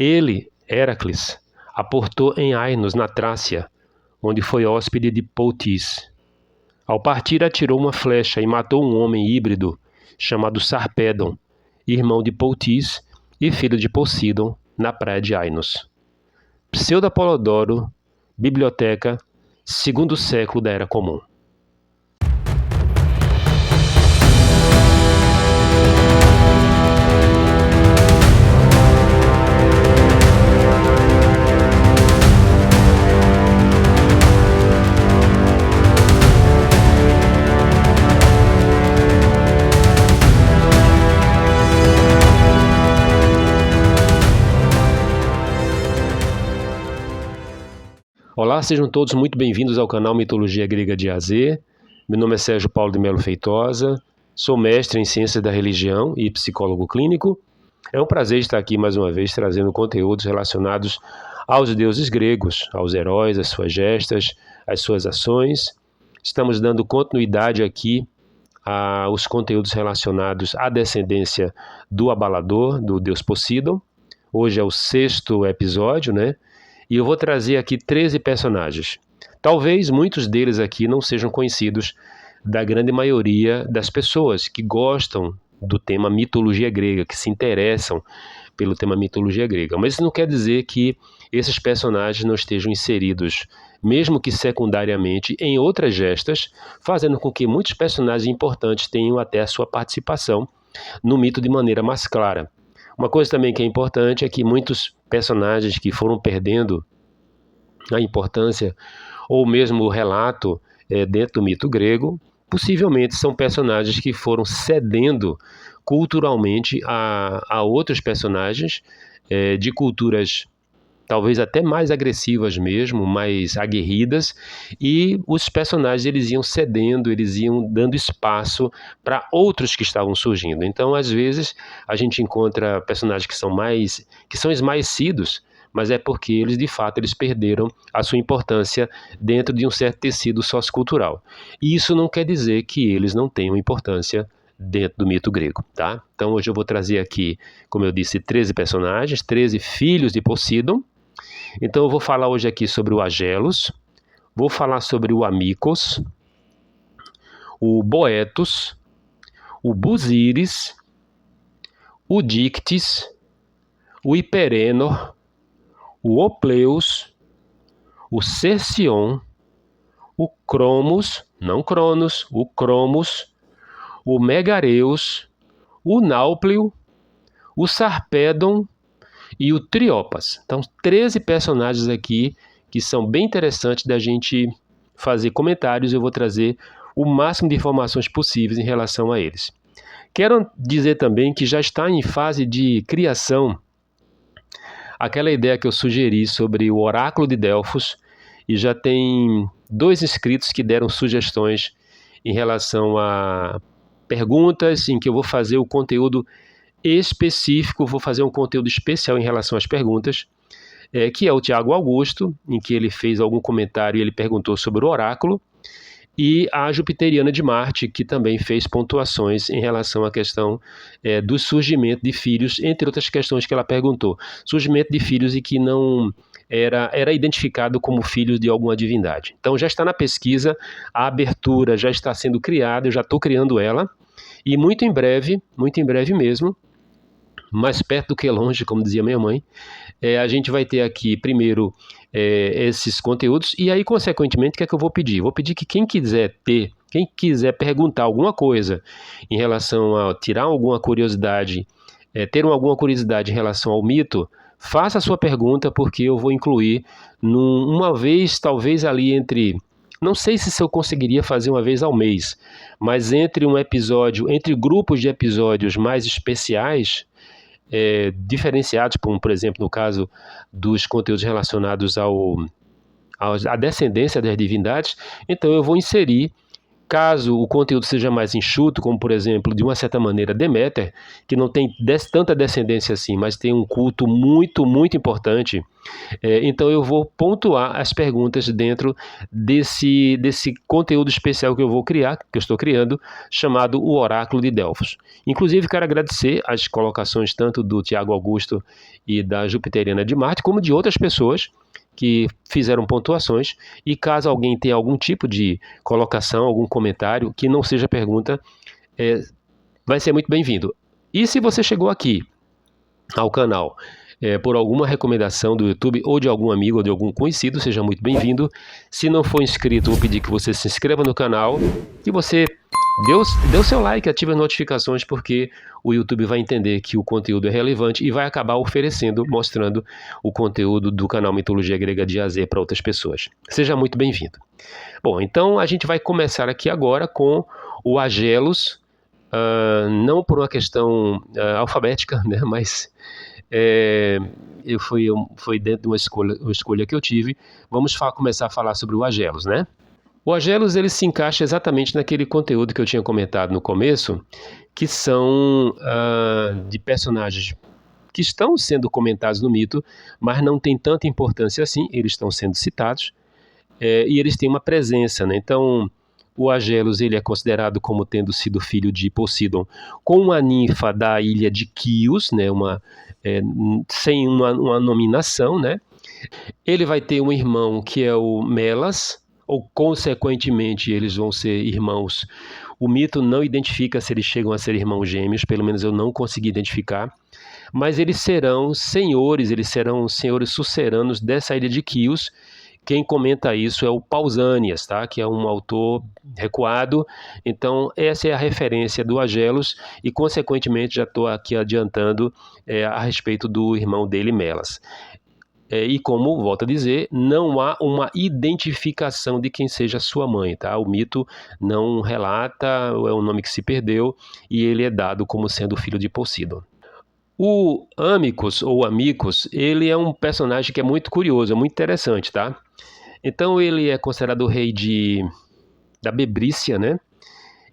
Ele, Heracles, aportou em Ainos, na Trácia, onde foi hóspede de Poutis. Ao partir, atirou uma flecha e matou um homem híbrido chamado Sarpedon, irmão de Poutis e filho de Poseidon, na praia de Ainos. Pseudo-Apolodoro, Biblioteca, segundo século da Era Comum. Olá, sejam todos muito bem-vindos ao canal Mitologia Grega de A a Z. Meu nome é Sérgio Paulo de Melo Feitosa, sou mestre em Ciências da Religião e psicólogo clínico. É um prazer estar aqui mais uma vez trazendo conteúdos relacionados aos deuses gregos, aos heróis, às suas gestas, às suas ações. Estamos dando continuidade aqui aos conteúdos relacionados à descendência do Abalador, do deus Poseidon. Hoje é o 6º episódio, né? E eu vou trazer aqui 13 personagens. Talvez muitos deles aqui não sejam conhecidos da grande maioria das pessoas que gostam do tema mitologia grega, que se interessam pelo tema mitologia grega. Mas isso não quer dizer que esses personagens não estejam inseridos, mesmo que secundariamente, em outras gestas, fazendo com que muitos personagens importantes tenham até a sua participação no mito de maneira mais clara. Uma coisa também que é importante é que muitos personagens que foram perdendo a importância ou mesmo o relato dentro do mito grego, possivelmente são personagens que foram cedendo culturalmente a outros personagens de culturas talvez até mais agressivas mesmo, mais aguerridas, e os personagens eles iam cedendo, eles iam dando espaço para outros que estavam surgindo. Então, às vezes, a gente encontra personagens que são esmaecidos, mas é porque eles, de fato, eles perderam a sua importância dentro de um certo tecido sociocultural. E isso não quer dizer que eles não tenham importância dentro do mito grego, tá? Então, hoje eu vou trazer aqui, como eu disse, 13 personagens, 13 filhos de Poseidon. Então eu vou falar hoje aqui sobre o Agelos, vou falar sobre o Amicos, o Boetos, o Busíris, o Dictys, o Hiperenor, o Opleus, o Cercion, o Cromos, não Cronos, o Cromos, o Megareus, o Náuplio, o Sarpedon e o Triopas. Então, 13 personagens aqui que são bem interessantes da gente fazer comentários. Eu vou trazer o máximo de informações possíveis em relação a eles. Quero dizer também que já está em fase de criação aquela ideia que eu sugeri sobre o Oráculo de Delfos, e já tem 2 inscritos que deram sugestões em relação a perguntas em que eu vou fazer o conteúdo específico, vou fazer um conteúdo especial em relação às perguntas, que é o Tiago Augusto, em que ele fez algum comentário e ele perguntou sobre o oráculo, e a Jupiteriana de Marte, que também fez pontuações em relação à questão do surgimento de filhos, entre outras questões que ela perguntou. Surgimento de filhos e que não era identificado como filhos de alguma divindade. Então já está na pesquisa, a abertura já está sendo criada, eu já estou criando ela, e muito em breve mesmo, mais perto do que longe, como dizia minha mãe, a gente vai ter aqui, primeiro, esses conteúdos, e aí, consequentemente, o que é que eu vou pedir? Vou pedir que quem quiser perguntar alguma coisa em relação a tirar alguma curiosidade, ter alguma curiosidade em relação ao mito, faça a sua pergunta, porque eu vou incluir uma vez, talvez ali entre... Não sei se eu conseguiria fazer uma vez ao mês, mas entre grupos de episódios mais especiais, diferenciados, por exemplo, no caso dos conteúdos relacionados à descendência das divindades, então eu vou inserir Caso o conteúdo seja mais enxuto, como por exemplo, de uma certa maneira, Deméter, que não tem tanta descendência assim, mas tem um culto muito, muito importante, então eu vou pontuar as perguntas dentro desse conteúdo especial que eu vou criar, que eu estou criando, chamado o Oráculo de Delfos. Inclusive, quero agradecer as colocações tanto do Tiago Augusto e da Jupiteriana de Marte, como de outras pessoas que fizeram pontuações, e caso alguém tenha algum tipo de colocação, algum comentário, que não seja pergunta, vai ser muito bem-vindo. E se você chegou aqui ao canal por alguma recomendação do YouTube ou de algum amigo ou de algum conhecido, seja muito bem-vindo. Se não for inscrito, vou pedir que você se inscreva no canal, que você dê o seu like, ative as notificações, porque o YouTube vai entender que o conteúdo é relevante e vai acabar oferecendo, mostrando o conteúdo do canal Mitologia Grega de A a Z para outras pessoas. Seja muito bem-vindo. Bom, então a gente vai começar aqui agora com o Agelos, não por uma questão alfabética, né, mas foi dentro de uma escolha que eu tive. Vamos começar a falar sobre o Agelos, né? O Agelos, ele se encaixa exatamente naquele conteúdo que eu tinha comentado no começo, que são de personagens que estão sendo comentados no mito, mas não tem tanta importância assim, eles estão sendo citados, e eles têm uma presença, né? Então, o Agelos, ele é considerado como tendo sido filho de Poseidon com uma ninfa da ilha de Quios, né? Sem uma nominação, né? Ele vai ter um irmão que é o Melas, ou consequentemente eles vão ser irmãos. O mito não identifica se eles chegam a ser irmãos gêmeos, pelo menos eu não consegui identificar, mas eles serão senhores suceranos dessa ilha de Quios. Quem comenta isso é o Pausanias, tá? Que é um autor recuado. Então, essa é a referência do Agelos e, consequentemente, já estou aqui adiantando a respeito do irmão dele, Melas. E como, volto a dizer, não há uma identificação de quem seja sua mãe, tá? O mito não relata, é um nome que se perdeu e ele é dado como sendo filho de Poseidon. O Amicus, ou Amicus, ele é um personagem que é muito curioso, é muito interessante, tá? Então ele é considerado o rei da Bebrícia, né?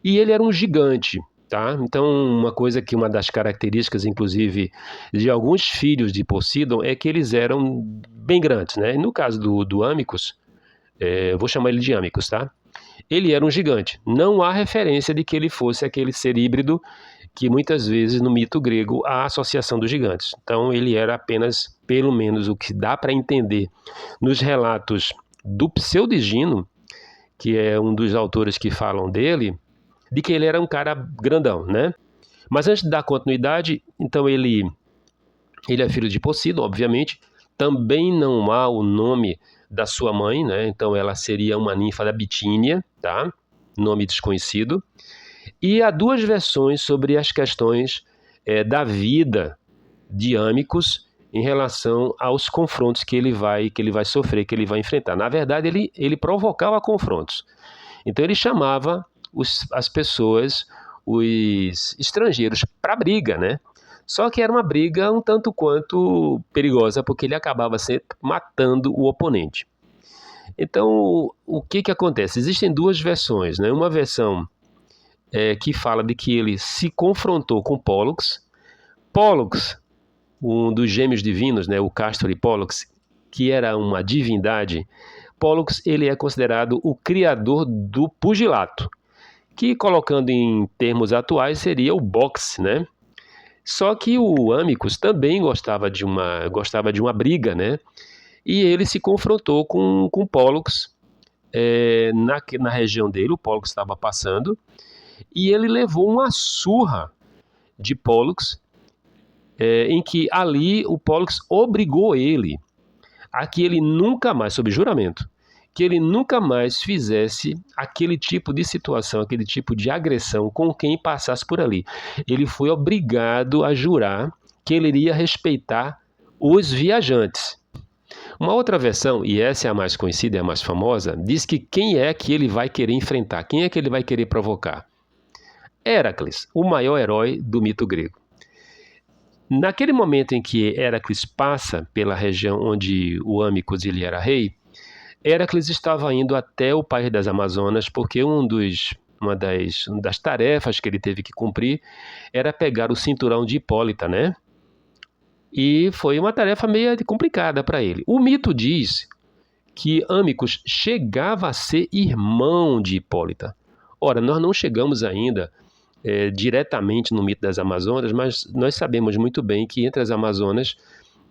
E ele era um gigante, tá? Então uma das características, inclusive, de alguns filhos de Poseidon é que eles eram bem grandes, né? E no caso do Amicus, eu vou chamar ele de Amicus, tá? Ele era um gigante. Não há referência de que ele fosse aquele ser híbrido que muitas vezes no mito grego há a associação dos gigantes. Então ele era apenas, pelo menos o que dá para entender nos relatos do Pseudogino, que é um dos autores que falam dele, de que ele era um cara grandão, né? Mas antes de dar continuidade, então ele é filho de Poseidon, obviamente. Também não há o nome da sua mãe, né? Então ela seria uma ninfa da Bitínia, tá? Nome desconhecido. E há duas versões sobre as questões da vida de Amicus em relação aos confrontos que ele vai sofrer, que ele vai enfrentar. Na verdade, ele provocava confrontos. Então ele chamava as pessoas, os estrangeiros, para briga, né? Só que era uma briga um tanto quanto perigosa, porque ele acabava sempre matando o oponente. Então, o que acontece? Existem duas versões, né? Uma versão que fala de que ele se confrontou com Pólux. Pólux, um dos gêmeos divinos, né, o Castor e Pólux, que era uma divindade. Pólux, ele é considerado o criador do pugilato, que, colocando em termos atuais, seria o boxe, né? Só que o Amicus também gostava de uma briga, né? E ele se confrontou com Pólux na região dele. O Pólux estava passando e ele levou uma surra de Pólux, em que ali o Pólux obrigou ele a que ele nunca mais, sob juramento, que ele nunca mais fizesse aquele tipo de situação, aquele tipo de agressão com quem passasse por ali. Ele foi obrigado a jurar que ele iria respeitar os viajantes. Uma outra versão, e essa é a mais conhecida e a mais famosa, diz que quem é que ele vai querer enfrentar, quem é que ele vai querer provocar? Héracles, o maior herói do mito grego. Naquele momento em que Héracles passa pela região onde o Amicus era rei, Héracles estava indo até o país das Amazonas, porque um dos uma das tarefas que ele teve que cumprir era pegar o cinturão de Hipólita, né? E foi uma tarefa meio complicada para ele. O mito diz que Âmicos chegava a ser irmão de Hipólita. Ora, nós não chegamos ainda diretamente no mito das Amazonas, mas nós sabemos muito bem que entre as Amazonas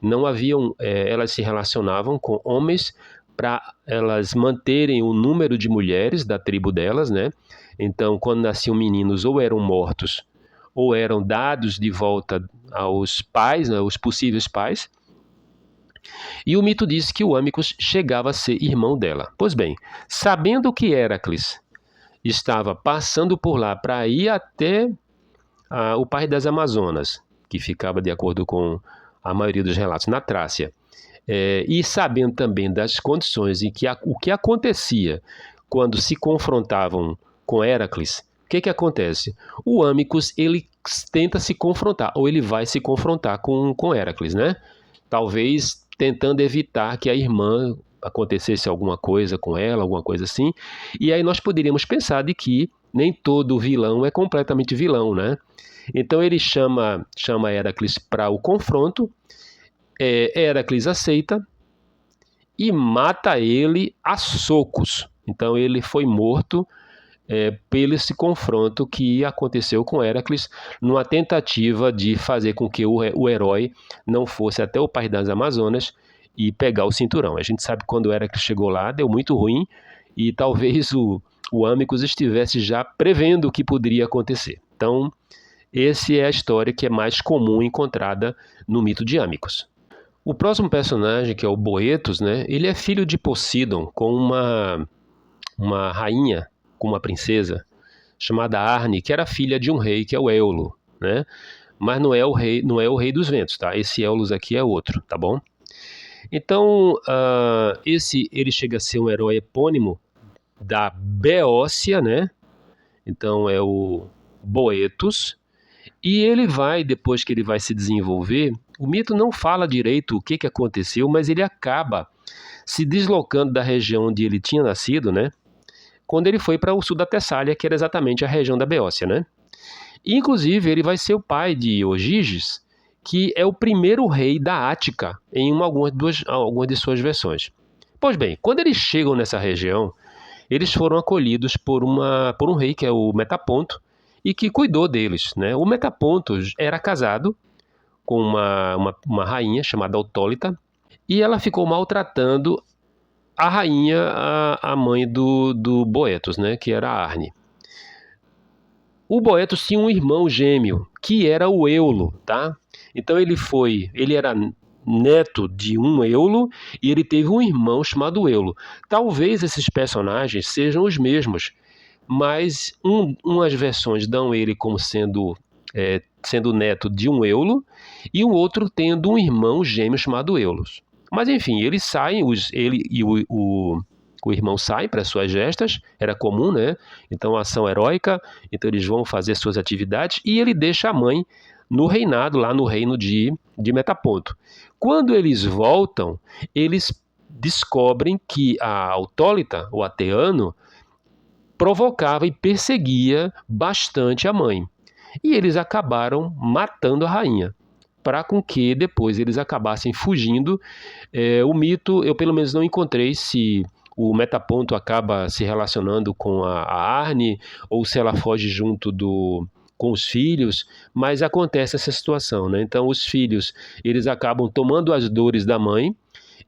não haviam, elas se relacionavam com homens para elas manterem o número de mulheres da tribo delas, né? Então, quando nasciam meninos, ou eram mortos, ou eram dados de volta aos pais, né, os possíveis pais. E o mito diz que o Âmicos chegava a ser irmão dela. Pois bem, sabendo que Héracles estava passando por lá para ir até o Pai das Amazonas, que ficava, de acordo com a maioria dos relatos, na Trácia, e sabendo também das condições em que o que acontecia quando se confrontavam com Héracles, o que acontece? O Âmicos, ele tenta se confrontar, ou ele vai se confrontar com Héracles, né? Talvez tentando evitar que a irmã acontecesse alguma coisa com ela, alguma coisa assim. E aí nós poderíamos pensar de que nem todo vilão é completamente vilão, né? Então ele chama Héracles para o confronto, Héracles aceita e mata ele a socos. Então ele foi morto pelo esse confronto que aconteceu com Héracles, numa tentativa de fazer com que o herói não fosse até o Pai das Amazonas e pegar o cinturão. A gente sabe que quando Héracles chegou lá, deu muito ruim, e talvez o Âmicos estivesse já prevendo o que poderia acontecer. Então, essa é a história que é mais comum encontrada no mito de Âmicos. O próximo personagem, que é o Boetos, né, ele é filho de Poseidon, com uma rainha, com uma princesa, chamada Arne, que era filha de um rei, que é o Éolo, né? Mas não é o rei dos ventos, tá? Esse Éolos aqui é outro, tá bom? Então, ele chega a ser um herói epônimo da Beócia, né? Então é o Boetos. E ele vai, depois que ele vai se desenvolver, o mito não fala direito o que aconteceu, mas ele acaba se deslocando da região onde ele tinha nascido, né? Quando ele foi para o sul da Tessália, que era exatamente a região da Beócia, né? Inclusive, ele vai ser o pai de Ogyges, que é o primeiro rei da Ática, em algumas de suas versões. Pois bem, quando eles chegam nessa região, eles foram acolhidos por um rei, que é o Metaponto, e que cuidou deles, né? O Metaponto era casado com uma rainha chamada Autólita, e ela ficou maltratando a rainha, a mãe do Boetos, né? Que era a Arne. O Boetos tinha um irmão gêmeo, que era o Éolo, tá? Então ele era neto de um Éolo e ele teve um irmão chamado Éolo. Talvez esses personagens sejam os mesmos, mas umas versões dão ele como sendo neto de um Éolo e o outro tendo um irmão gêmeo chamado Éolos. Mas enfim, eles saem, ele e o irmão sai para suas gestas, era comum, né? Então, ação heróica, então eles vão fazer suas atividades e ele deixa a mãe no reinado, lá no reino de Metaponto. Quando eles voltam, eles descobrem que a Autólita, o Ateano, provocava e perseguia bastante a mãe. E eles acabaram matando a rainha, para com que depois eles acabassem fugindo. O mito, eu pelo menos não encontrei se o Metaponto acaba se relacionando com a Arne, ou se ela foge junto com os filhos, mas acontece essa situação, né? Então os filhos, eles acabam tomando as dores da mãe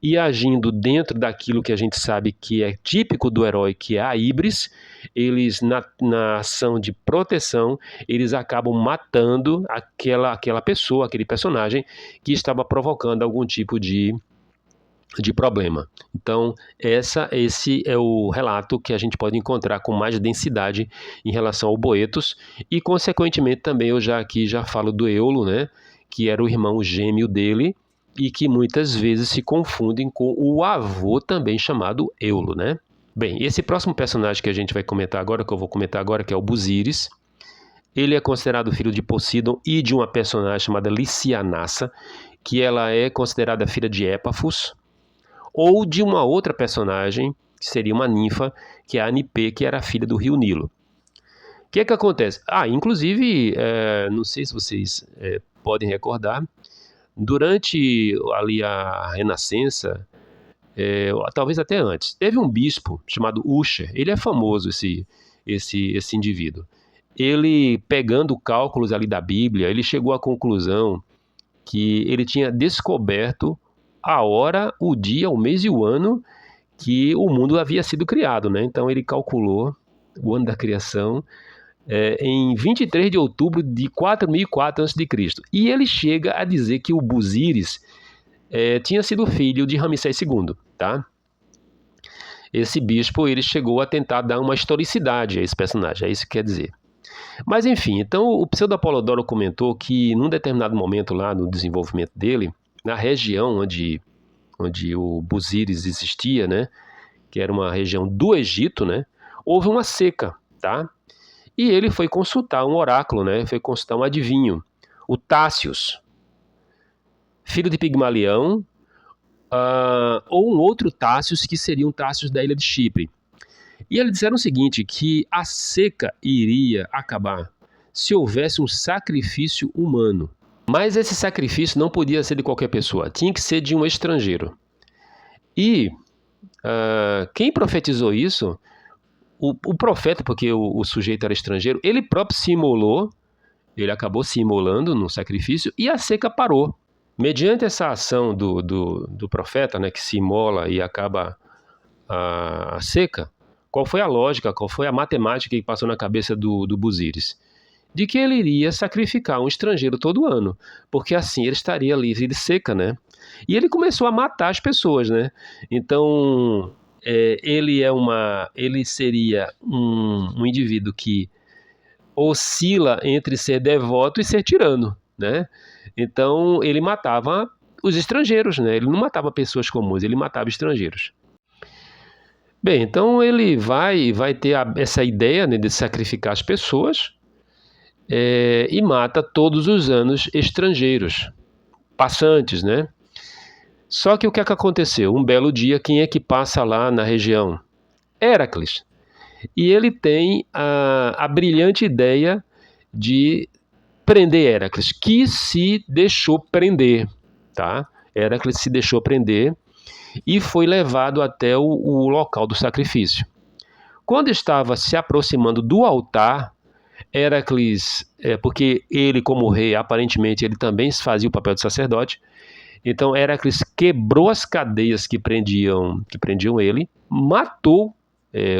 e agindo dentro daquilo que a gente sabe que é típico do herói, que é a híbris. Eles, na ação de proteção, eles acabam matando aquela pessoa, aquele personagem que estava provocando algum tipo de problema. Então, esse é o relato que a gente pode encontrar com mais densidade em relação ao Boetos, e consequentemente também eu já falo do Éolo, né, que era o irmão gêmeo dele e que muitas vezes se confundem com o avô também chamado Éolo, né? Bem, esse próximo personagem que a gente vai comentar agora, que eu vou comentar agora, que é o Busíris, ele é considerado filho de Poseidon e de uma personagem chamada Lysianassa, que ela é considerada filha de Épafos, ou de uma outra personagem, que seria uma ninfa, que é a Anipe, que era filha do rio Nilo. que é que acontece? Inclusive, não sei se vocês podem recordar, durante ali a Renascença, talvez até antes, teve um bispo chamado Ussher. Ele é famoso, esse indivíduo. Ele, pegando cálculos ali da Bíblia, ele chegou à conclusão que ele tinha descoberto a hora, o dia, o mês e o ano que o mundo havia sido criado, né? Então ele calculou o ano da criação em 23 de outubro de 4004 a.C. E ele chega a dizer que o Busíris tinha sido filho de Ramsés II, tá? Esse bispo, ele chegou a tentar dar uma historicidade a esse personagem, é isso que quer dizer. Mas enfim, então o Pseudo-Apolodoro comentou que num determinado momento lá no desenvolvimento dele, na região onde o Busíris existia, né, que era uma região do Egito, né, houve uma seca, tá? E ele foi consultar um oráculo, né, foi consultar um adivinho, o Tácios, filho de Pigmalião, ou um outro Tácios, que seria um Tácios da ilha de Chipre. E eles disseram o seguinte, que a seca iria acabar se houvesse um sacrifício humano. Mas esse sacrifício não podia ser de qualquer pessoa, tinha que ser de um estrangeiro. E quem profetizou isso, o profeta, porque o sujeito era estrangeiro, ele próprio se imolou, ele acabou se imolando no sacrifício e a seca parou. Mediante essa ação do profeta, né, que se imola e acaba a seca, qual foi a lógica, qual foi a matemática que passou na cabeça do Busíris? De que ele iria sacrificar um estrangeiro todo ano, porque assim ele estaria livre de seca, né? E ele começou a matar as pessoas, né? Então, ele seria um indivíduo que oscila entre ser devoto e ser tirano, né? Então, ele matava os estrangeiros, né? Ele não matava pessoas comuns, ele matava estrangeiros. Bem, então ele vai ter essa ideia, né, de sacrificar as pessoas e mata todos os anos estrangeiros, passantes, né? Só que o que é que aconteceu? Um belo dia, quem é que passa lá na região? Héracles. E ele tem a brilhante ideia de prender Héracles, que se deixou prender, tá? Héracles se deixou prender e foi levado até o local do sacrifício. Quando estava se aproximando do altar, Héracles, porque ele como rei, aparentemente ele também fazia o papel de sacerdote, então Héracles quebrou as cadeias que prendiam ele, matou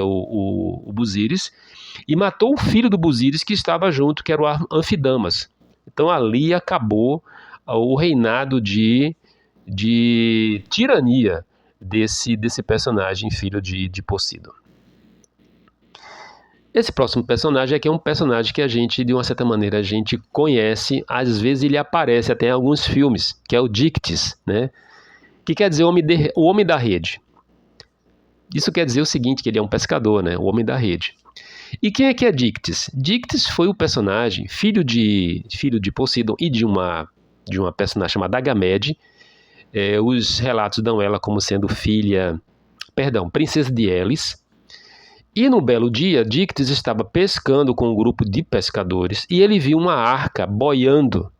o Busíris e matou o filho do Busíris que estava junto, que era o Anfidamas. Então ali acabou o reinado de tirania desse personagem, filho de Poseidon. Esse próximo personagem aqui é um personagem que a gente, de uma certa maneira, a gente conhece, às vezes ele aparece até em alguns filmes, que é o Dictys, né? Que quer dizer o homem da rede. Isso quer dizer o seguinte, que ele é um pescador, né? O homem da rede. E quem é que é Dictys? Dictys foi o personagem, filho de Poseidon e de uma personagem chamada Agamede. Os relatos dão ela como sendo princesa de Elis. E no belo dia, Dictys estava pescando com um grupo de pescadores e ele viu uma arca boiando.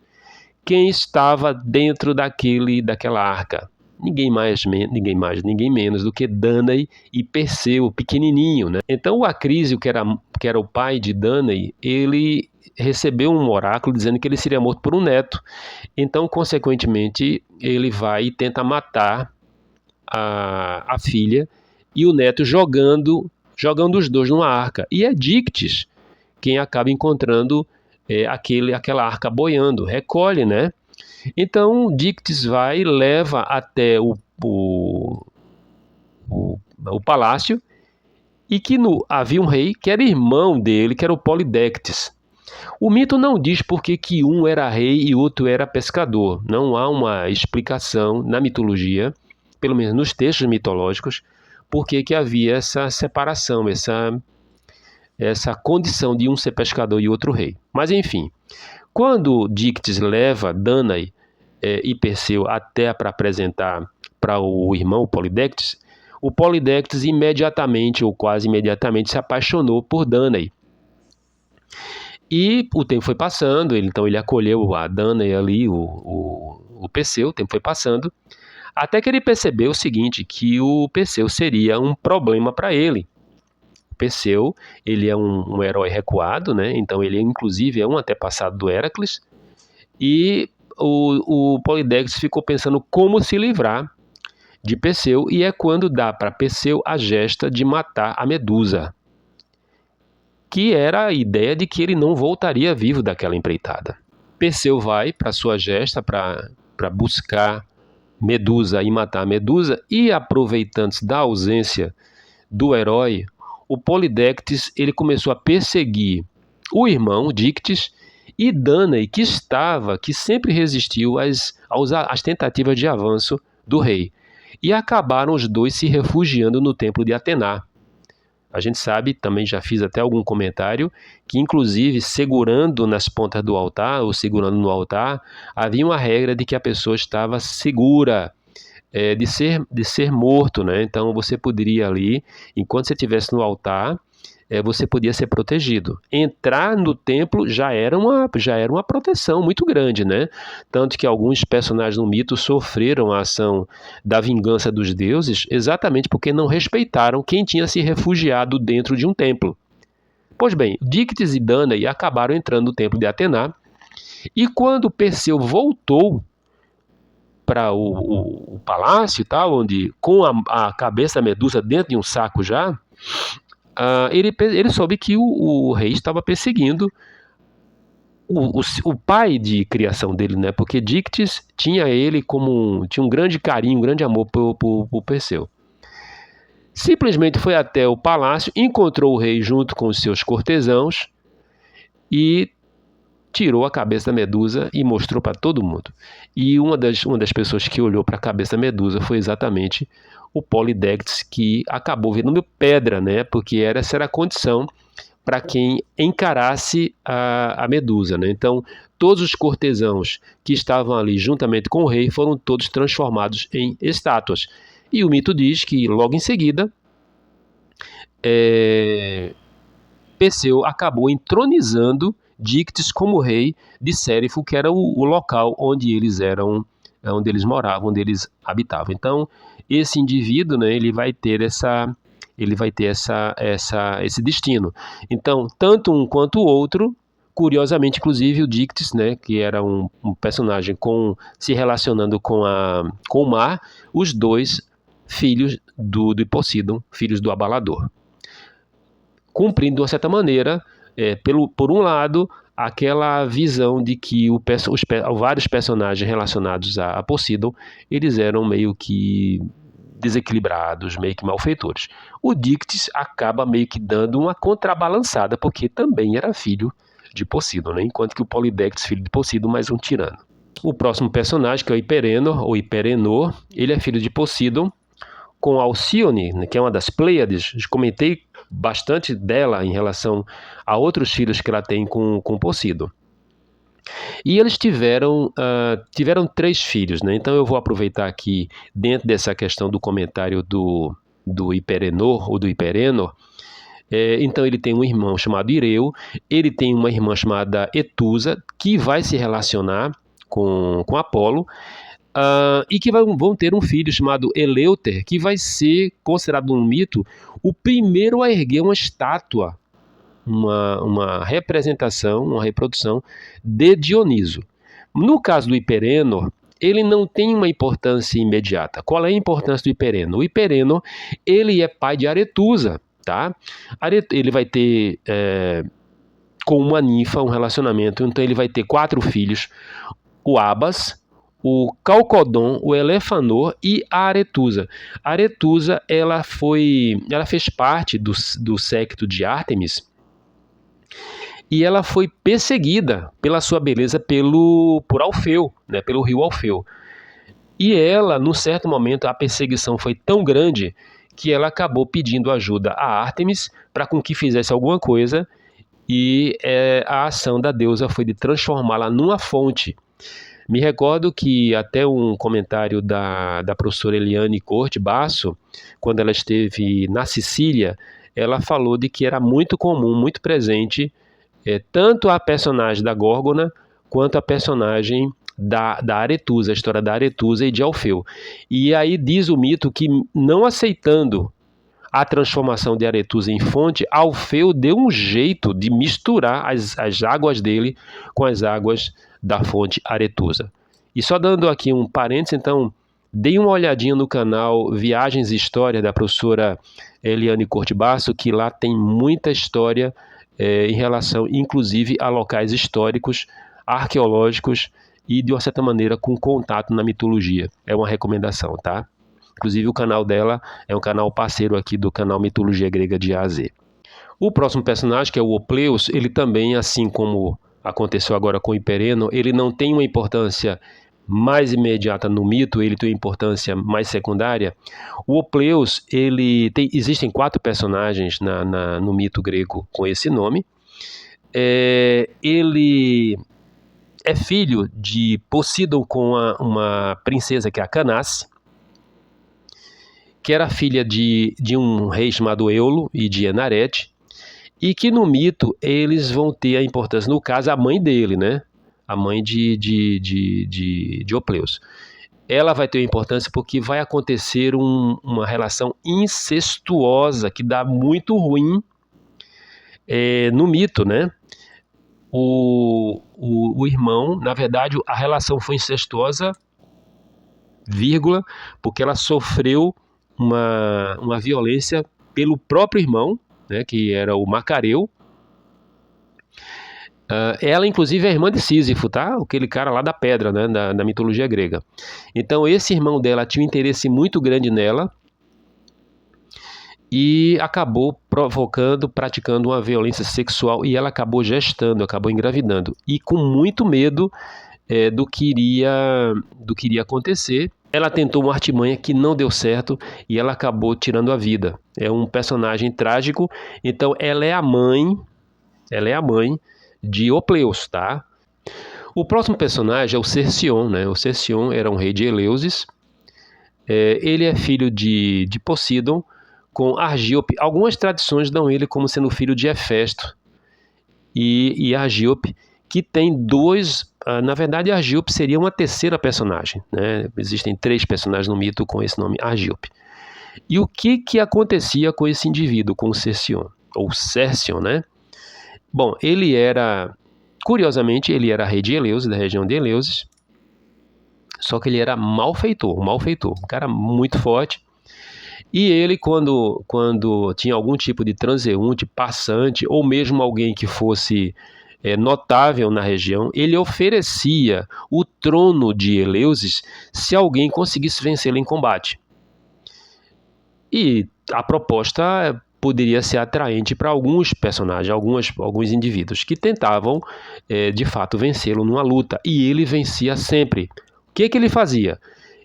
Quem estava dentro daquela arca? Ninguém mais, ninguém menos do que Danae e Perseu, pequenininho, né? Então o Acrísio, que era o pai de Danae, ele recebeu um oráculo dizendo que ele seria morto por um neto. Então, consequentemente, ele vai e tenta matar a filha e o neto jogando os dois numa arca. E é Dictys quem acaba encontrando aquela arca boiando, recolhe, né? Então Dictys vai e leva até o palácio e que havia um rei que era irmão dele, que era o Polidectes. O mito não diz por que um era rei e outro era pescador. Não há uma explicação na mitologia, pelo menos nos textos mitológicos, por que havia essa separação, essa condição de um ser pescador e outro rei. Mas enfim, quando Dictys leva Danae e Perseu até para apresentar para o irmão o Polidectes imediatamente ou quase imediatamente se apaixonou por Danae. E o tempo foi passando, então ele acolheu a Danae ali, o Perseu, o tempo foi passando, até que ele percebeu o seguinte, que o Perseu seria um problema para ele. O Perseu, ele é um herói recuado, né? Então ele inclusive é um antepassado do Héracles, e o Polidectes ficou pensando como se livrar de Perseu, e é quando dá para Perseu a gesta de matar a Medusa, que era a ideia de que ele não voltaria vivo daquela empreitada. Perseu vai para sua gesta para buscar Medusa e matar a Medusa, e aproveitando-se da ausência do herói, o Polidectes ele começou a perseguir o irmão Dictys e Danae, que sempre resistiu às tentativas de avanço do rei. E acabaram os dois se refugiando no templo de Atena. A gente sabe, também já fiz até algum comentário, que inclusive segurando nas pontas do altar, ou segurando no altar, havia uma regra de que a pessoa estava segura de ser morto, né? Então você poderia ali, enquanto você estivesse no altar, você podia ser protegido. Entrar no templo já era uma proteção muito grande, né? Tanto que alguns personagens no mito sofreram a ação da vingança dos deuses exatamente porque não respeitaram quem tinha se refugiado dentro de um templo. Pois bem, Dictys e Danae acabaram entrando no templo de Atena, e quando Perseu voltou para o palácio, tá, onde com a cabeça da Medusa dentro de um saco já, ele soube que o rei estava perseguindo o pai de criação dele, né? Porque Dictys tinha ele tinha um grande carinho, um grande amor por Perseu. Simplesmente foi até o palácio, encontrou o rei junto com os seus cortesãos e tirou a cabeça da Medusa e mostrou para todo mundo. E uma das pessoas que olhou para a cabeça da Medusa foi exatamente o Polidectes, que acabou virando pedra, né? Porque essa era a condição para quem encarasse a Medusa, né? Então, todos os cortesãos que estavam ali juntamente com o rei foram todos transformados em estátuas. E o mito diz que, logo em seguida, Perseu acabou entronizando Dictys como rei de Cérifo, que era o local onde eles moravam, onde eles habitavam. Então, esse indivíduo, né, ele vai ter esse destino. Então, tanto um quanto o outro, curiosamente, inclusive o Dictys, né, que era um personagem se relacionando com o mar, os dois filhos do Poseidon, filhos do Abalador. Cumprindo, de uma certa maneira, por um lado, aquela visão de que vários personagens relacionados a Poseidon, eles eram meio que desequilibrados, meio que malfeitores. O Dictys acaba meio que dando uma contrabalançada, porque também era filho de Poseidon, né? Enquanto que o Polidectes, filho de Poseidon, mais um tirano. O próximo personagem, que é o Hiperenor, ou Hiperenor, ele é filho de Poseidon, com Alcíone, que é uma das Pleiades. Comentei bastante dela em relação a outros filhos que ela tem com Poseidon. E eles tiveram 3 filhos, né? Então eu vou aproveitar aqui, dentro dessa questão do comentário do Hiperenor, ou do Hiperenor. Então ele tem um irmão chamado Ireu, ele tem uma irmã chamada Etusa, que vai se relacionar com Apolo, e que vão ter um filho chamado Eleuter, que vai ser considerado um mito o primeiro a erguer uma estátua, uma representação, uma reprodução de Dioniso. No caso do Hiperenor, ele não tem uma importância imediata. Qual é a importância do Hiperenor? O Hiperenor, ele é pai de Aretusa, tá? Ele vai ter com uma ninfa um relacionamento, então ele vai ter 4 filhos, o Abas, o Calcodon, o Elefanor e a Aretusa. A Aretusa, ela fez parte do séquito de Ártemis, e ela foi perseguida pela sua beleza por Alfeu, né, pelo rio Alfeu. E ela, num certo momento, a perseguição foi tão grande que ela acabou pedindo ajuda a Ártemis para com que fizesse alguma coisa, e a ação da deusa foi de transformá-la numa fonte. Me recordo que até um comentário da professora Eliane Corte Basso, quando ela esteve na Sicília, ela falou de que era muito comum, muito presente, tanto a personagem da Górgona quanto a personagem da Aretusa, a história da Aretusa e de Alfeu. E aí diz o mito que, não aceitando a transformação de Aretusa em fonte, Alfeu deu um jeito de misturar as águas dele com as águas da fonte Aretusa. E só dando aqui um parênteses, então, deem uma olhadinha no canal Viagens e História da professora Eliane Cortibasso, que lá tem muita história em relação, inclusive, a locais históricos, arqueológicos e, de uma certa maneira, com contato na mitologia. É uma recomendação, tá? Inclusive, o canal dela é um canal parceiro aqui do canal Mitologia Grega de A a Z. O próximo personagem, que é o Opleus, ele também, assim como aconteceu agora com o Hipereno, ele não tem uma importância mais imediata no mito, ele tem uma importância mais secundária. O Opleus, existem 4 personagens no mito grego com esse nome. Ele é filho de Poseidon com uma princesa que é a Canace, que era filha de um rei chamado Eulo e de Enarete, e que no mito eles vão ter a importância, no caso, a mãe dele, né? A mãe de Opleus. Ela vai ter importância porque vai acontecer uma relação incestuosa que dá muito ruim no mito, né? O irmão, na verdade, a relação foi incestuosa, vírgula, porque ela sofreu uma violência pelo próprio irmão, né, que era o Macareu. Ela, inclusive, é irmã de Sísifo, tá? Aquele cara lá da pedra, né, da mitologia grega. Então, esse irmão dela tinha um interesse muito grande nela e acabou praticando uma violência sexual, e ela acabou gestando, acabou engravidando. E com muito medo do que iria acontecer, ela tentou uma artimanha que não deu certo e ela acabou tirando a vida. É um personagem trágico. Então, ela é a mãe de Opleus, tá? O próximo personagem é o Cercion, né? O Cercion era um rei de Eleusis. Ele é filho de Poseidon com Argíope. Algumas tradições dão ele como sendo filho de Hefesto e Argíope, que tem 2... na verdade, Argíope seria uma terceira personagem, né? Existem 3 personagens no mito com esse nome, Argíope. E o que acontecia com esse indivíduo, com o Cercion, ou Cercion, né? Bom, curiosamente, ele era rei de Eleusis, da região de Eleusis, só que ele era malfeitor, um cara muito forte. E ele, quando tinha algum tipo de transeunte, passante, ou mesmo alguém que fosse notável na região, ele oferecia o trono de Eleusis se alguém conseguisse vencê-lo em combate. E a proposta poderia ser atraente para alguns personagens, alguns indivíduos que tentavam, de fato, vencê-lo numa luta. E ele vencia sempre. O que ele fazia?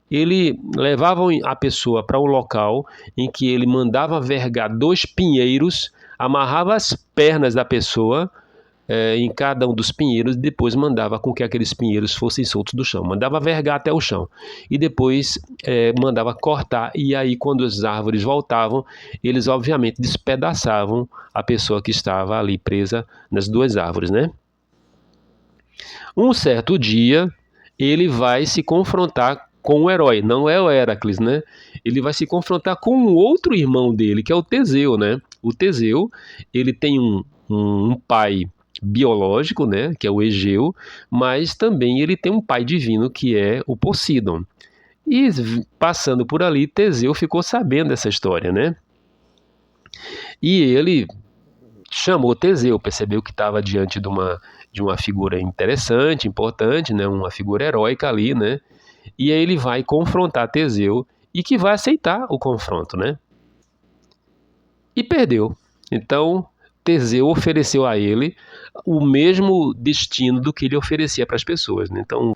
Ele levava a pessoa para um local em que ele mandava vergar 2 pinheiros, amarrava as pernas da pessoa em cada um dos pinheiros, e depois mandava com que aqueles pinheiros fossem soltos do chão. Mandava vergar até o chão. E depois mandava cortar, e aí quando as árvores voltavam, eles obviamente despedaçavam a pessoa que estava ali presa nas 2 árvores, né? Um certo dia, ele vai se confrontar com o herói, não é o Heracles, né? Ele vai se confrontar com um outro irmão dele, que é o Teseu, né? O Teseu, ele tem um pai biológico, né, que é o Egeu, mas também ele tem um pai divino, que é o Poseidon. E passando por ali, Teseu ficou sabendo dessa história, né? E ele chamou Teseu, percebeu que estava diante de uma figura interessante, importante, né, uma figura heróica ali, né? E aí ele vai confrontar Teseu, e que vai aceitar o confronto, né? E perdeu. Então, Teseu ofereceu a ele o mesmo destino do que ele oferecia para as pessoas, né? Então,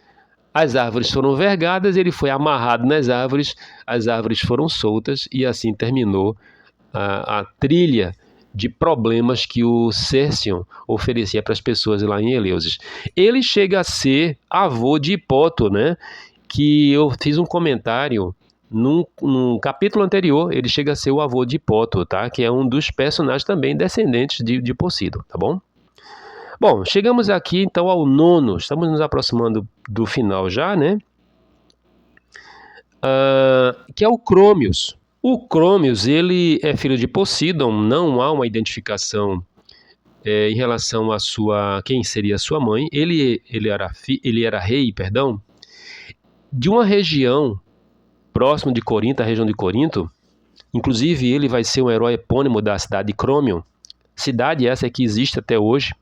as árvores foram vergadas, ele foi amarrado nas árvores, as árvores foram soltas, e assim terminou a trilha de problemas que o Cercion oferecia para as pessoas lá em Eleusis. Ele chega a ser avô de Hipóto, né? Que eu fiz um comentário num capítulo anterior. Ele chega a ser o avô de Hipóto, tá? Que é um dos personagens também descendentes de Poseidon, tá bom? Bom, chegamos aqui então ao nono, estamos nos aproximando do final já, né? Que é o Crômios. O Crômios, ele é filho de Poseidon, não há uma identificação em relação a quem seria a sua mãe. Ele era rei, perdão, de uma região próximo de Corinto, a região de Corinto. Inclusive, ele vai ser um herói epônimo da cidade de Crômio, cidade essa que existe até hoje.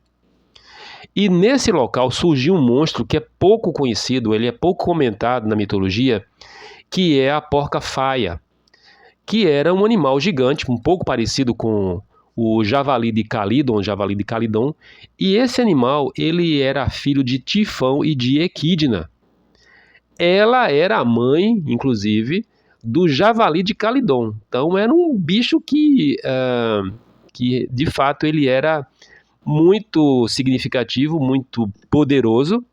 E nesse local surgiu um monstro que é pouco conhecido, ele é pouco comentado na mitologia, que é a porca-faia, que era um animal gigante, um pouco parecido com o javali de Calidon, e esse animal, ele era filho de Tifão e de Equidna. Ela era a mãe, inclusive, do javali de Calidon. Então era um bicho que de fato ele era muito significativo, muito poderoso.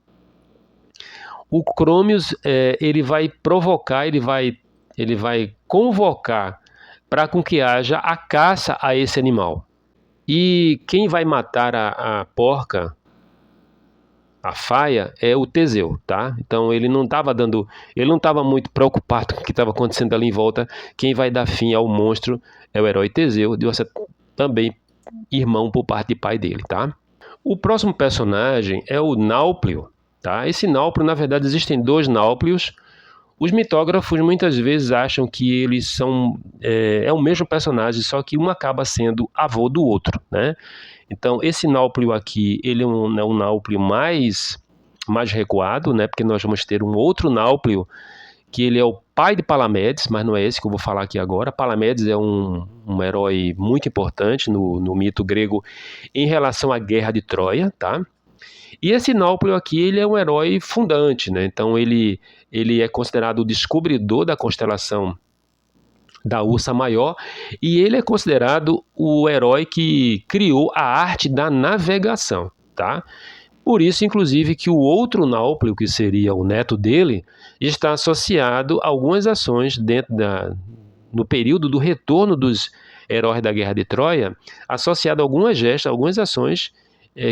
O Crômios, ele vai provocar, ele vai convocar para com que haja a caça a esse animal. E quem vai matar a porca, a faia, é o Teseu, tá? Então ele não estava muito preocupado com o que estava acontecendo ali em volta. Quem vai dar fim ao monstro é o herói Teseu, também irmão por parte de pai dele, tá? O próximo personagem é o Náuplio, tá? Esse Náuplio, na verdade, existem dois Náuplios. Os mitógrafos muitas vezes acham que eles são o mesmo personagem, só que um acaba sendo avô do outro, né? Então, esse Náuplio aqui, ele é um Náuplio mais recuado, né? Porque nós vamos ter um outro Náuplio, que ele é o pai de Palamedes, mas não é esse que eu vou falar aqui agora. Palamedes é um herói muito importante no mito grego em relação à guerra de Troia, tá? E esse Náuplio aqui, ele é um herói fundante, né? Então ele é considerado o descobridor da constelação da Ursa Maior, e ele é considerado o herói que criou a arte da navegação, tá? Por isso, inclusive, que o outro Náuplio, que seria o neto dele, está associado a algumas ações no período do retorno dos heróis da Guerra de Troia, associado a algumas gestas, algumas ações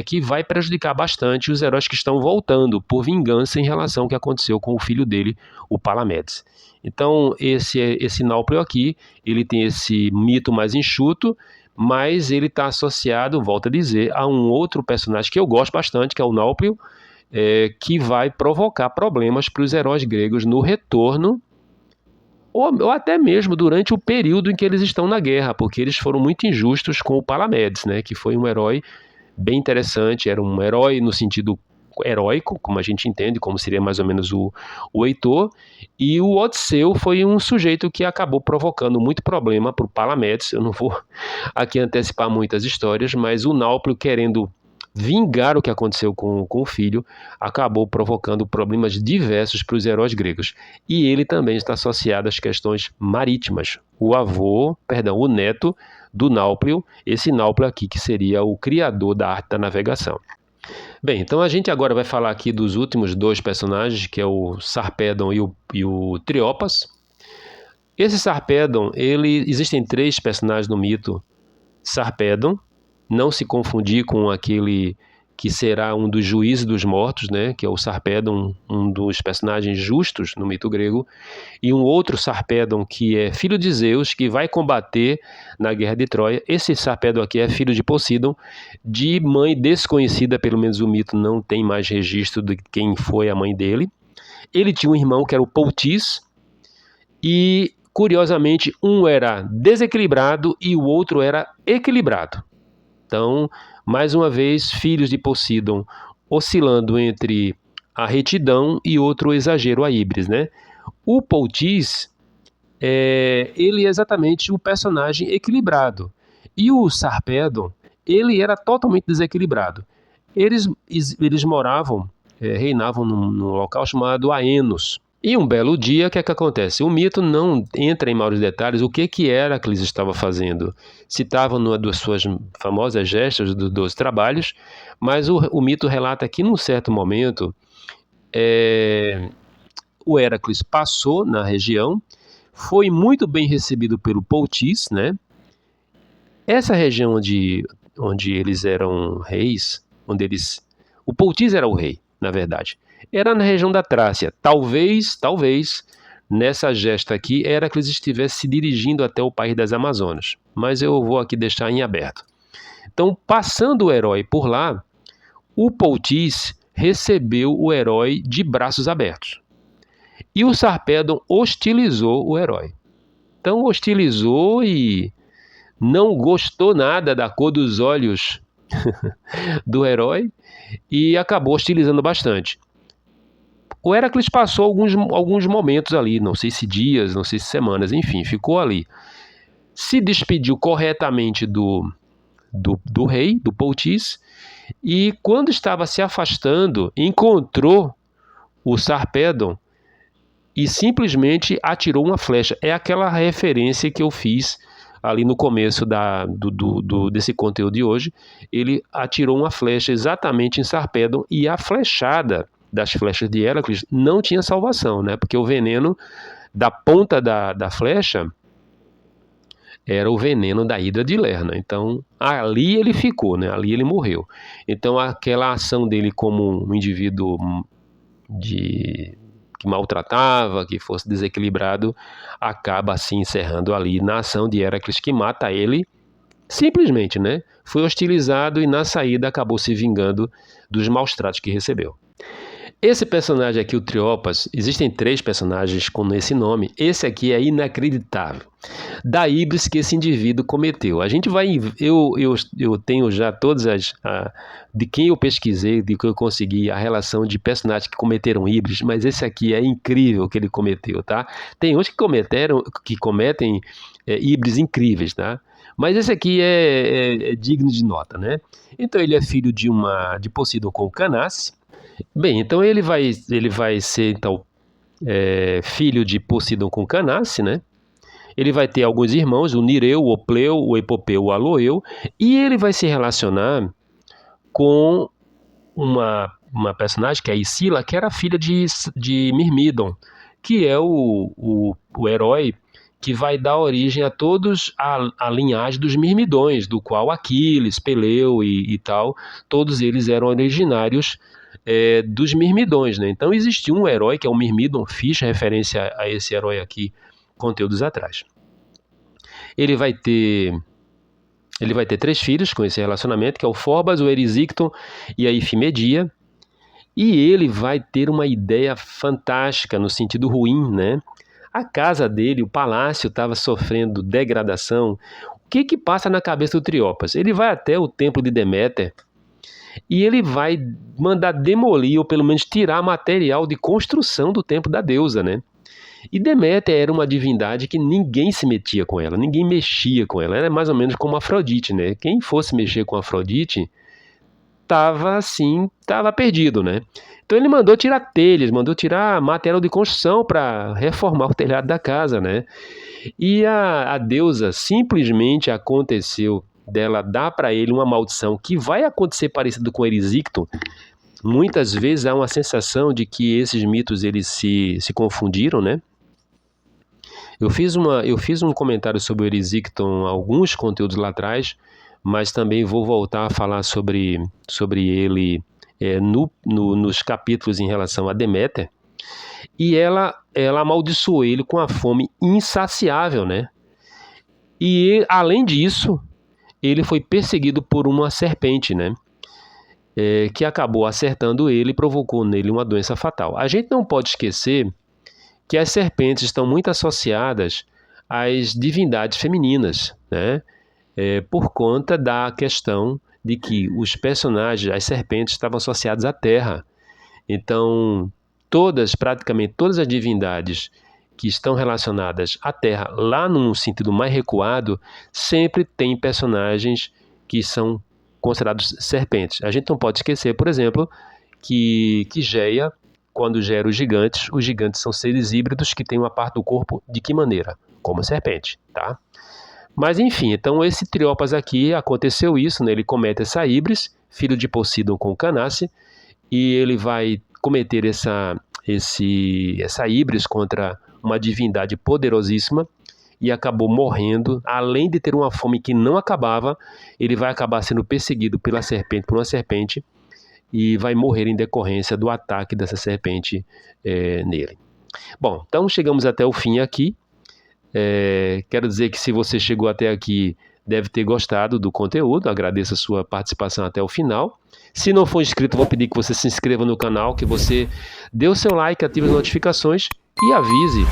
que vai prejudicar bastante os heróis que estão voltando por vingança em relação ao que aconteceu com o filho dele, o Palamedes. Então, esse Náuplio aqui, ele tem esse mito mais enxuto, mas ele está associado, volto a dizer, a um outro personagem que eu gosto bastante, que é o Náuplio, que vai provocar problemas para os heróis gregos no retorno, ou até mesmo durante o período em que eles estão na guerra, porque eles foram muito injustos com o Palamedes, né, que foi um herói bem interessante, era um herói no sentido heróico, como a gente entende, como seria mais ou menos o Heitor, e o Odisseu foi um sujeito que acabou provocando muito problema para o Palamedes. Eu não vou aqui antecipar muitas histórias, mas o Náuplio, querendo vingar o que aconteceu com o filho, acabou provocando problemas diversos para os heróis gregos. E ele também está associado às questões marítimas. O neto do Náuplio, esse Náuplio aqui que seria o criador da arte da navegação. Bem, então a gente agora vai falar aqui dos últimos dois personagens, que é o Sarpedon e o Triopas. Esse Sarpedon, existem três personagens no mito. Sarpedon, não se confundir com aquele que será um dos juízes dos mortos, né, que é o Sarpedon, um dos personagens justos no mito grego, e um outro Sarpedon que é filho de Zeus, que vai combater na guerra de Troia. Esse Sarpedon aqui é filho de Poseidon, de mãe desconhecida, pelo menos o mito não tem mais registro de quem foi a mãe dele. Ele tinha um irmão que era o Poutis, e curiosamente um era desequilibrado e o outro era equilibrado. Então, mais uma vez, filhos de Poseidon oscilando entre a retidão e outro exagero, a híbris, né? O Poutis, ele é exatamente o personagem equilibrado. E o Sarpedon, ele era totalmente desequilibrado. Eles moravam, reinavam num local chamado Aenos. E um belo dia, o que é que acontece? O mito não entra em maiores detalhes o que era que eles estavam fazendo. Citavam numa das suas famosas gestas dos 12 trabalhos, mas o mito relata que, num certo momento, o Héracles passou na região, foi muito bem recebido pelo Poutis, né? Essa região onde eles eram reis, O Poutis era o rei, na verdade. Era na região da Trácia. Talvez, nessa gesta aqui, Héracles estivesse se dirigindo até o país das Amazonas. Mas eu vou aqui deixar em aberto. Então, passando o herói por lá, o Poutis recebeu o herói de braços abertos. E o Sarpedon hostilizou o herói. Então, hostilizou e não gostou nada da cor dos olhos do herói e acabou hostilizando bastante. O Héracles passou alguns momentos ali, não sei se dias, não sei se semanas, enfim, ficou ali. Se despediu corretamente do rei, do Poutis, e quando estava se afastando, encontrou o Sarpedon e simplesmente atirou uma flecha. É aquela referência que eu fiz ali no começo desse conteúdo de hoje. Ele atirou uma flecha exatamente em Sarpedon e a flechada das flechas de Héracles não tinha salvação, né? Porque o veneno da ponta da flecha era o veneno da hidra de Lerna. Então, ali ele ficou, né? Ali ele morreu. Então, aquela ação dele como um indivíduo que maltratava, que fosse desequilibrado, acaba se encerrando ali na ação de Héracles, que mata ele simplesmente, né? Foi hostilizado e na saída acabou se vingando dos maus tratos que recebeu. Esse personagem aqui, o Triopas, existem 3 personagens com esse nome. Esse aqui é inacreditável. Da híbris que esse indivíduo cometeu. A gente vai... Eu tenho já todas de quem eu pesquisei, de que eu consegui, a relação de personagens que cometeram híbris, mas esse aqui é incrível que ele cometeu, tá? Tem uns que cometem híbris incríveis, tá? Mas esse aqui é digno de nota, né? Então ele é filho de Poseidon com Canace. Bem, então ele vai ser então filho de Poseidon com Canace, né? Ele vai ter alguns irmãos, o Nireu, o Opleu, o Epopeu, o Aloeu, e ele vai se relacionar com uma personagem que é a Iscila, que era filha de Mirmídon, que é o herói que vai dar origem a todos a linhagem dos Mirmidões, do qual Aquiles, Peleu e tal, todos eles eram originários dos Mirmidões, né? Então existia um herói que é o Mirmídon, fiz referência a esse herói aqui conteúdos atrás. Ele vai ter 3 filhos com esse relacionamento, que é o Forbas, o Erisicton e a Ifimedia. E ele vai ter uma ideia fantástica no sentido ruim, né? A casa dele, o palácio, estava sofrendo degradação. O que passa na cabeça do Triopas? Ele vai até o templo de Deméter e ele vai mandar demolir, ou pelo menos tirar material de construção do templo da deusa, né? E Deméter era uma divindade que ninguém se metia com ela, ninguém mexia com ela. Era mais ou menos como Afrodite, né? Quem fosse mexer com Afrodite estava perdido, né? Então ele mandou tirar telhas, mandou tirar material de construção para reformar o telhado da casa, né? E a deusa simplesmente aconteceu dela dar para ele uma maldição que vai acontecer parecido com Erisicton. Muitas vezes há uma sensação de que esses mitos eles se confundiram, né? Eu fiz um comentário sobre o Erisicton, alguns conteúdos lá atrás, mas também vou voltar a falar sobre ele nos capítulos em relação a Deméter. E ela amaldiçoou ele com a fome insaciável, né? E, além disso, ele foi perseguido por uma serpente, né? Que acabou acertando ele e provocou nele uma doença fatal. A gente não pode esquecer que as serpentes estão muito associadas às divindades femininas, né? Por conta da questão de que os personagens, as serpentes, estavam associadas à terra. Então, praticamente todas as divindades que estão relacionadas à terra, lá num sentido mais recuado, sempre tem personagens que são considerados serpentes. A gente não pode esquecer, por exemplo, que Geia, quando gera os gigantes são seres híbridos que têm uma parte do corpo de que maneira? Como serpente, tá? Mas enfim, então esse Triopas aqui, aconteceu isso, né? Ele comete essa híbris, filho de Poseidon com Canace, e ele vai cometer essa híbris contra uma divindade poderosíssima e acabou morrendo. Além de ter uma fome que não acabava, ele vai acabar sendo perseguido por uma serpente, e vai morrer em decorrência do ataque dessa serpente nele. Bom, então chegamos até o fim aqui. Quero dizer que se você chegou até aqui, deve ter gostado do conteúdo. Agradeço a sua participação até o final. Se não for inscrito, vou pedir que você se inscreva no canal, que você dê o seu like, ative as notificações e avise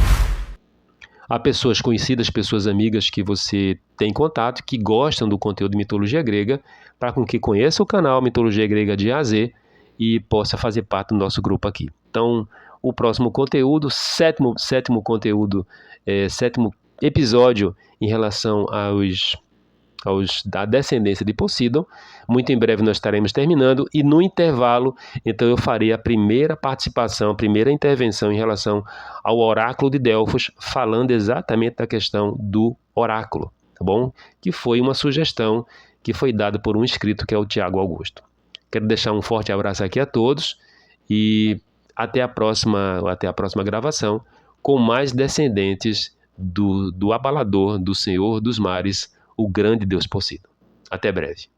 a pessoas conhecidas, pessoas amigas que você tem contato, que gostam do conteúdo de mitologia grega, para com que conheça o canal Mitologia Grega de A a Z e possa fazer parte do nosso grupo aqui. Então, o próximo conteúdo, sétimo episódio em relação da descendência de Poseidon. Muito em breve nós estaremos terminando e no intervalo, então eu farei a primeira participação, a primeira intervenção em relação ao oráculo de Delfos, falando exatamente da questão do oráculo, tá bom? Que foi uma sugestão que foi dada por um inscrito que é o Tiago Augusto. Quero deixar um forte abraço aqui a todos e até a próxima gravação com mais descendentes do abalador, do Senhor dos Mares, o grande Deus Poseidon. Até breve.